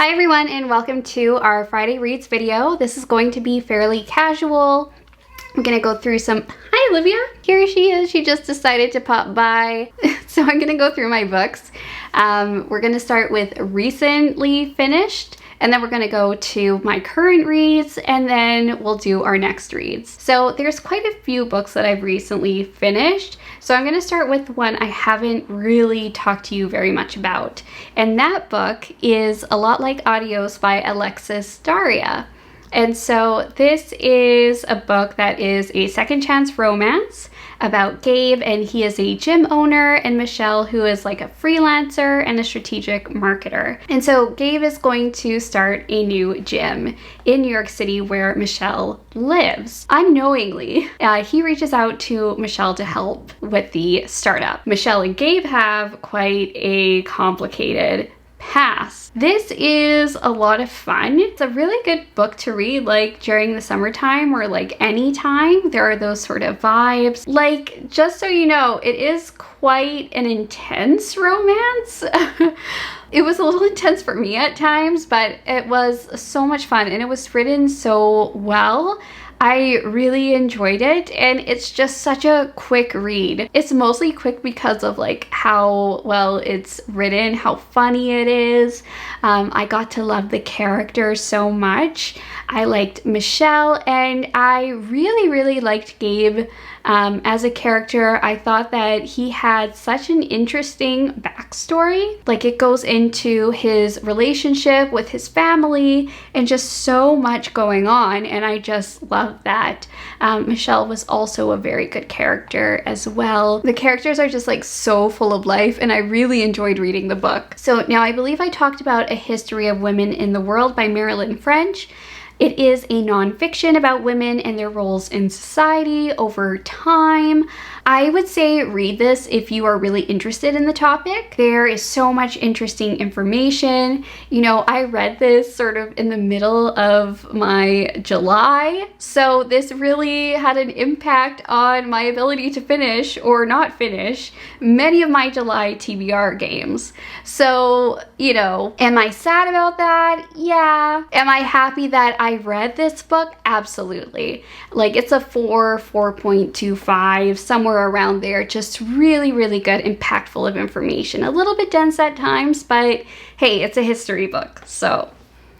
Hi everyone, and welcome to our Friday Reads video. This is going to be fairly casual. I'm gonna go through some... Hi Olivia! Here she is. She just decided to pop by. So I'm gonna go through my books. We're gonna start with recently finished, and then we're gonna go to my current reads, and then we'll do our next reads. So there's quite a few books that I've recently finished. So I'm gonna start with one I haven't really talked to you very much about. And that book is A Lot Like Adios by Alexis Daria. And so this is a book that is a second chance romance about Gabe, and he is a gym owner, and Michelle, who is like a freelancer and a strategic marketer. And so Gabe is going to start a new gym in New York City where Michelle lives. Unknowingly, he reaches out to Michelle to help with the startup. Michelle and Gabe have quite a complicated past. This is a lot of fun. It's a really good book to read like during the summertime or like anytime. There are those sort of vibes. Like, just so you know, it is quite an intense romance. It was a little intense for me at times, but it was so much fun and it was written so well. I really enjoyed it, and it's just such a quick read. It's mostly quick because of like how well it's written, how funny it is. I got to love the characters so much. I liked Michelle, and I really liked Gabe as a character. I thought that he had such an interesting backstory. Like, it goes into his relationship with his family and just so much going on, and I just love that. Michelle was also a very good character as well. The characters are just like so full of life, and I really enjoyed reading the book. So now I believe I talked about A History of Women in the World by Marilyn French. It is a nonfiction about women and their roles in society over time. I would say read this if you are really interested in the topic. There is so much interesting information. You know, I read this sort of in the middle of my July, so this really had an impact on my ability to finish or not finish many of my July TBR games. So, you know, am I sad about that? Yeah. Am I happy that I read this book? Absolutely. Like, it's a 4.25, somewhere around there. Just really good and packed full of information. A little bit dense at times, but hey, it's a history book. So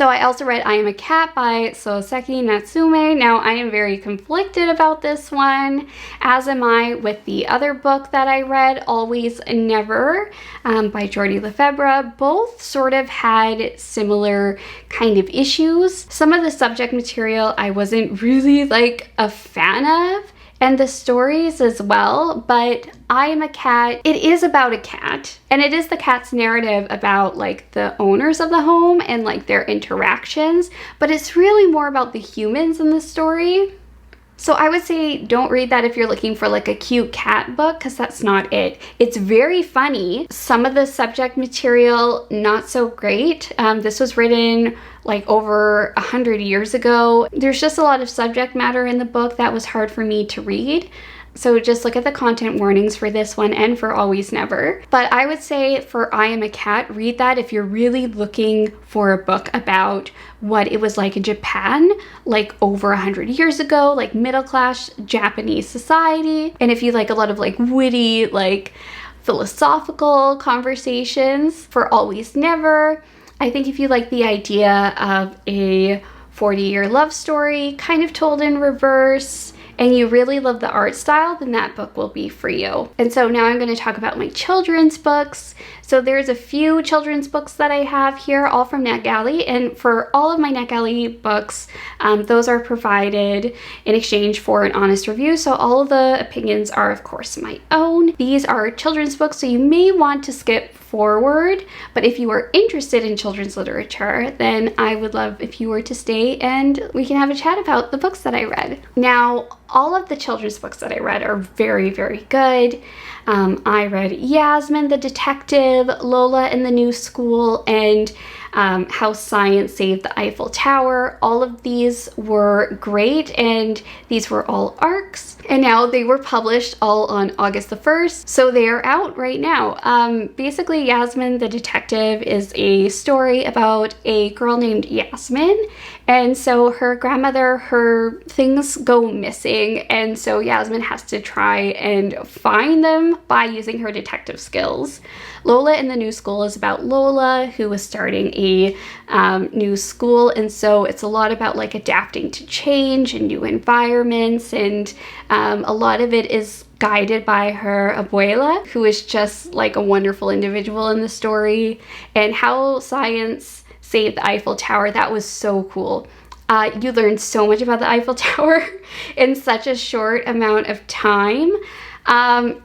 I also read I Am a Cat by Soseki Natsume. Now, I am very conflicted about this one, as am I with the other book that I read, Always Never, by Jordi Lefebvre. Both sort of had similar kind of issues. Some of the subject material I wasn't really like a fan of, and the stories as well, but I Am a Cat, it is about a cat, and it is the cat's narrative about like the owners of the home and like their interactions, but it's really more about the humans in the story. So I would say don't read that if you're looking for like a cute cat book, because that's not it. It's very funny. Some of the subject material, not so great. This was written like over 100 years ago. There's just a lot of subject matter in the book that was hard for me to read. So just look at the content warnings for this one and for Always Never. But I would say for I Am a Cat, read that if you're really looking for a book about what it was like in Japan, like over 100 years ago, like middle-class Japanese society. And if you like a lot of like witty, like philosophical conversations, for Always Never. I think if you like the idea of a 40-year love story, kind of told in reverse, and you really love the art style, then that book will be for you. And so now I'm going to talk about my children's books. So there's a few children's books that I have here, all from NetGalley, and for all of my NetGalley books, those are provided in exchange for an honest review, so all of the opinions are of course my own. These are children's books, so you may want to skip forward, but if you are interested in children's literature, then I would love if you were to stay and we can have a chat about the books that I read. Now, all of the children's books that I read are very good. I read Yasmin the Detective, Lola in the New School, and How Science Saved the Eiffel Tower. All of these were great, and these were all ARCs. And now they were published all on August the 1st, so they are out right now. Basically, Yasmin the Detective is a story about a girl named Yasmin, and so her grandmother, her things go missing, and so Yasmin has to try and find them by using her detective skills. Lola in the New School is about Lola, who is starting a new school, and so it's a lot about like adapting to change and new environments, and a lot of it is guided by her abuela, who is just like a wonderful individual in the story. And How Science Saved the Eiffel Tower, that was so cool. You learn so much about the Eiffel Tower in such a short amount of time.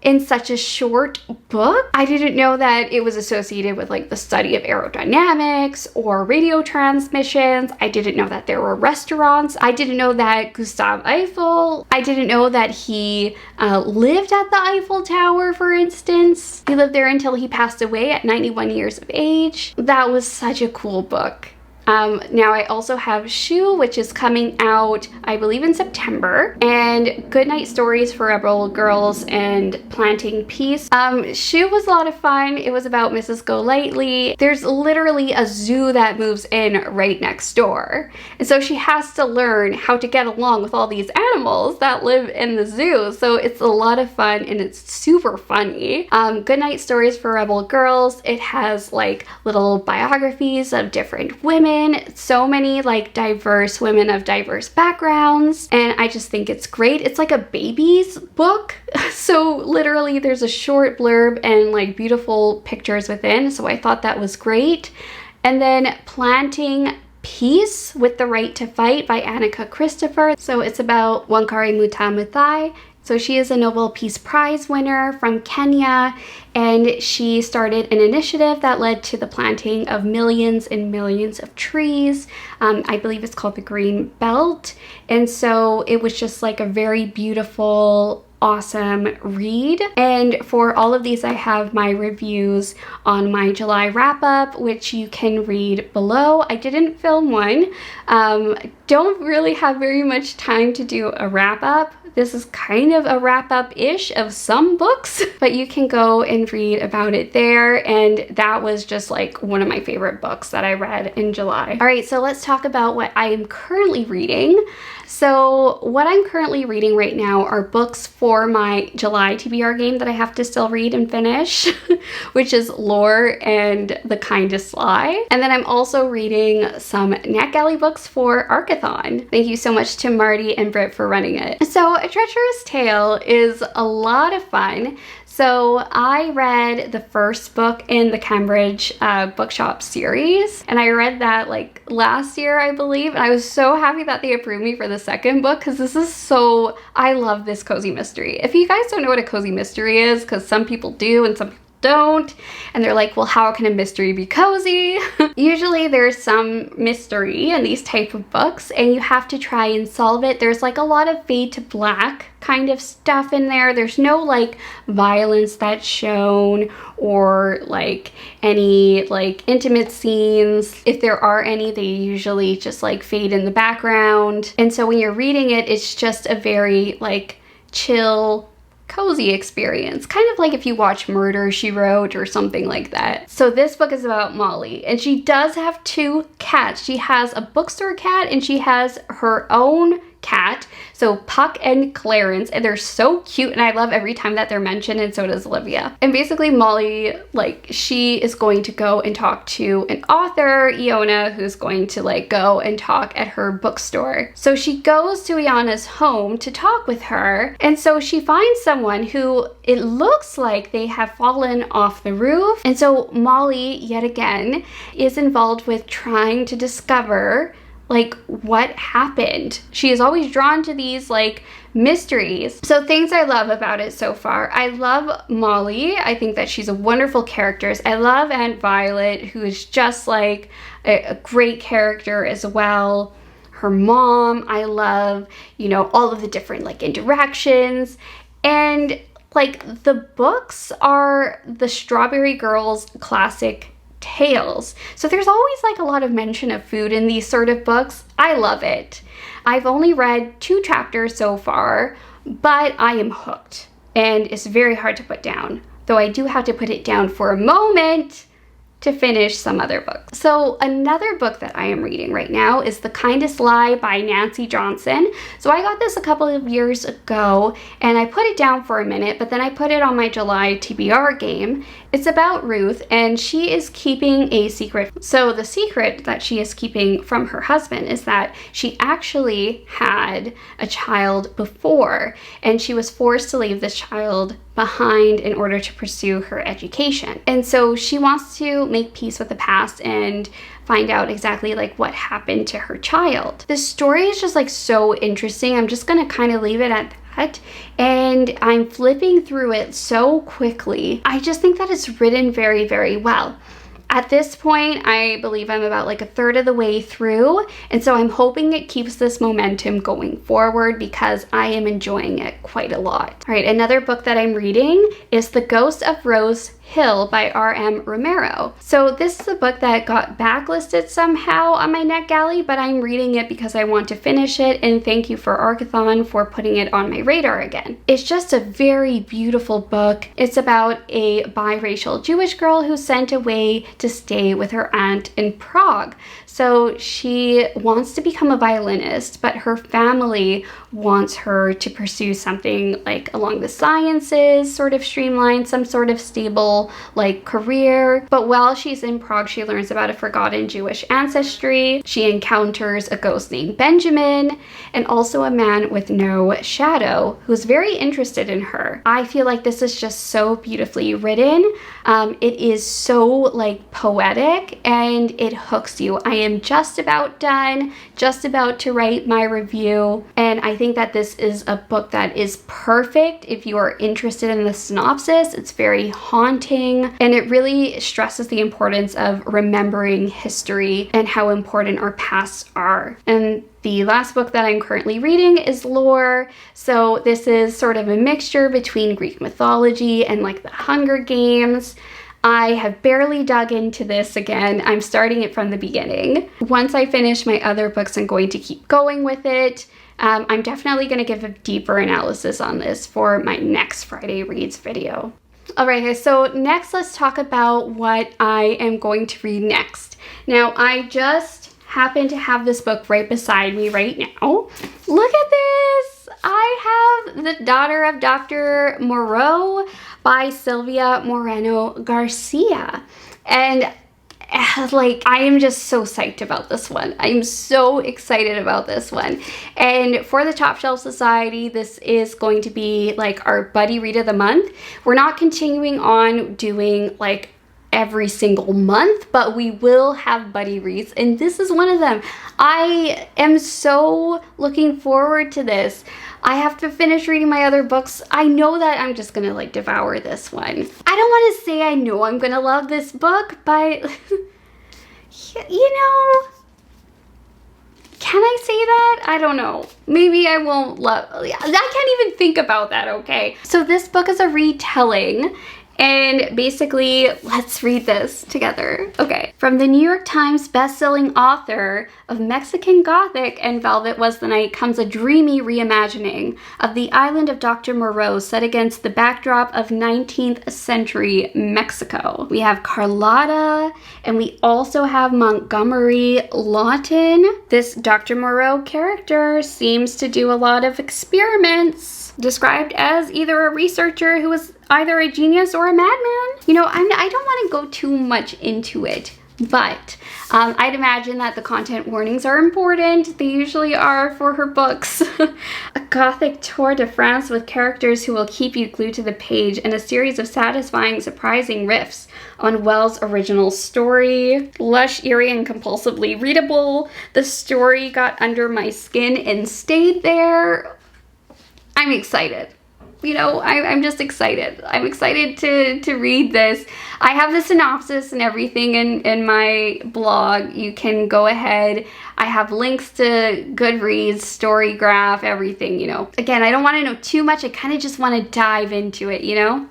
In such a short book. I didn't know that it was associated with like the study of aerodynamics or radio transmissions. I didn't know that there were restaurants. I didn't know that Gustave Eiffel, I didn't know that he lived at the Eiffel Tower, for instance. He lived there until he passed away at 91 years of age. That was such a cool book. Now I also have Shoe, which is coming out, I believe, in September, and Goodnight Stories for Rebel Girls and Planting Peace. Shoe was a lot of fun. It was about Mrs. Golightly. There's literally a zoo that moves in right next door, and so she has to learn how to get along with all these animals that live in the zoo. So it's a lot of fun, and it's super funny. Goodnight Stories for Rebel Girls, it has like little biographies of different women, so many like diverse women of diverse backgrounds, and I just think it's great. It's like a baby's book, so literally there's a short blurb and like beautiful pictures within, so I thought that was great. And then Planting Peace with the Right to Fight by Annika Christopher. So it's about Wangari Maathai. So she is a Nobel Peace Prize winner from Kenya, and she started an initiative that led to the planting of millions and millions of trees. I believe it's called the Green Belt. And so it was just like a very beautiful, awesome read. And for all of these, I have my reviews on my July wrap-up, which you can read below. I didn't film one. Don't really have very much time to do a wrap-up. This is kind of a wrap-up-ish of some books, but you can go and read about it there, and that was just like one of my favorite books that I read in July. All right, so let's talk about what I am currently reading. So what I'm currently reading right now are books for my July TBR game that I have to still read and finish, which is Lore and The Kindest Lie. And then I'm also reading some NetGalley books for ARCathon. Thank you so much to Marty and Britt for running it. So A Treacherous Tale is a lot of fun. So I read the first book in the Cambridge Bookshop series, and I read that like last year, I believe, and I was so happy that they approved me for the second book, because this is so, I love this cozy mystery. If you guys don't know what a cozy mystery is, because some people do and some people don't, and they're like, well, how can a mystery be cozy? Usually there's some mystery in these type of books, and you have to try and solve it. There's like a lot of fade to black kind of stuff in there. There's no like violence that's shown or like any like intimate scenes. If there are any, they usually just like fade in the background. And so when you're reading it, it's just a very like chill, cozy experience, kind of like if you watch Murder, She Wrote or something like that. So this book is about Molly, and she does have two cats. She has a bookstore cat and she has her own cat, so Puck and Clarence, and they're so cute, and I love every time that they're mentioned, and so does Olivia. And basically Molly, like, she is going to go and talk to an author, Iona, who's going to like go and talk at her bookstore. So she goes to Iona's home to talk with her, and so she finds someone who it looks like they have fallen off the roof, and so Molly, yet again, is involved with trying to discover like what happened. She is always drawn to these like mysteries. So things I love about it so far. I love Molly. I think that she's a wonderful character. I love Aunt Violet, who is just like a great character as well. Her mom, I love, you know, all of the different like interactions. And like the books are the Strawberry Girls classic tales. So there's always like a lot of mention of food in these sort of books. I love it. I've only read 2 chapters so far, but I am hooked, and it's very hard to put down, though I do have to put it down for a moment to finish some other books. So another book that I am reading right now is The Kindest Lie by Nancy Johnson. So I got this a couple of years ago and I put it down for a minute, but then I put it on my July TBR game. It's about Ruth, and she is keeping a secret. So the secret that she is keeping from her husband is that she actually had a child before, and she was forced to leave this child behind in order to pursue her education. And so she wants to make peace with the past and find out exactly like what happened to her child. The story is just like so interesting. I'm just gonna kind of leave it at that. And I'm flipping through it so quickly. I just think that it's written very, very well. At this point, I believe I'm about like a third of the way through, and so I'm hoping it keeps this momentum going forward because I am enjoying it quite a lot. All right, another book that I'm reading is The Ghost of Rose Hill by R.M. Romero. So this is a book that got backlisted somehow on my NetGalley, but I'm reading it because I want to finish it, and thank you for ARCathon for putting it on my radar again. It's just a very beautiful book. It's about a biracial Jewish girl who's sent away to stay with her aunt in Prague. So she wants to become a violinist, but her family wants her to pursue something like along the sciences, sort of streamlined, some sort of stable like career. But while she's in Prague, she learns about a forgotten Jewish ancestry. She encounters a ghost named Benjamin, and also a man with no shadow who's very interested in her. I feel like this is just so beautifully written. It is so like poetic, and it hooks you. I am just about done, just about to write my review, and I think that this is a book that is perfect if you are interested in the synopsis. It's very haunting, and it really stresses the importance of remembering history and how important our pasts are. And the last book that I'm currently reading is Lore. So this is sort of a mixture between Greek mythology and like the Hunger Games. I have barely dug into this again. I'm starting it from the beginning. Once I finish my other books, I'm going to keep going with it. I'm definitely going to give a deeper analysis on this for my next Friday Reads video. All right, guys, so next let's talk about what I am going to read next. Now, I just happen to have this book right beside me right now. Look at this! I have The Daughter of Dr. Moreau by Silvia Moreno Garcia. And like, I am just so psyched about this one. I'm so excited about this one. And for the Top Shelf Society, this is going to be like our buddy read of the month. We're not continuing on doing like every single month, but we will have buddy reads, and this is one of them. I am so looking forward to this. I have to finish reading my other books. I know that I'm just gonna like devour this one. I don't want to say I know I'm gonna love this book, but you know, can I say that? I don't know. Maybe I won't love, I can't even think about that, okay? So this book is a retelling. And basically, let's read this together. Okay. From the New York Times bestselling author of Mexican Gothic and Velvet Was the Night comes a dreamy reimagining of the island of Dr. Moreau set against the backdrop of 19th century Mexico. We have Carlotta, and we also have Montgomery Lawton. This Dr. Moreau character seems to do a lot of experiments, described as either a researcher who was either a genius or a madman. You know, I don't want to go too much into it, but I'd imagine that the content warnings are important. They usually are for her books. A Gothic tour de France with characters who will keep you glued to the page, and a series of satisfying, surprising riffs on Wells' original story. Lush, eerie, and compulsively readable. The story got under my skin and stayed there. I'm excited. You know, I'm just excited. I'm excited to read this. I have the synopsis and everything in my blog. You can go ahead. I have links to Goodreads, Storygraph, everything, you know. Again, I don't want to know too much. I kind of just want to dive into it, you know.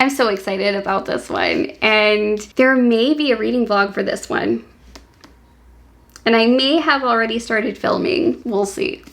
I'm so excited about this one, and there may be a reading vlog for this one. And I may have already started filming. We'll see.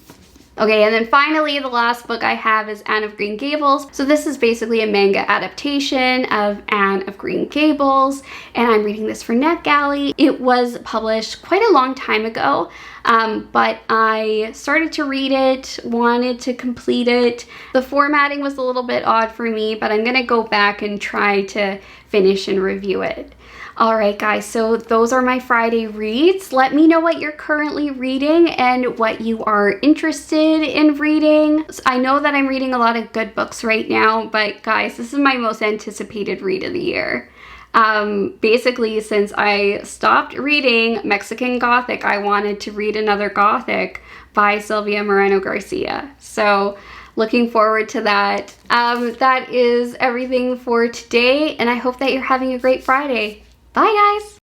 Okay, and then finally, the last book I have is Anne of Green Gables. So this is basically a manga adaptation of Anne of Green Gables, and I'm reading this for NetGalley. It was published quite a long time ago, but I started to read it, wanted to complete it. The formatting was a little bit odd for me, but I'm gonna go back and try to finish and review it. All right, guys, so those are my Friday reads. Let me know what you're currently reading and what you are interested in reading. I know that I'm reading a lot of good books right now, but guys, this is my most anticipated read of the year. Basically, since I stopped reading Mexican Gothic, I wanted to read another Gothic by Sylvia Moreno Garcia. So looking forward to that. That is everything for today, and I hope that you're having a great Friday. Bye, guys.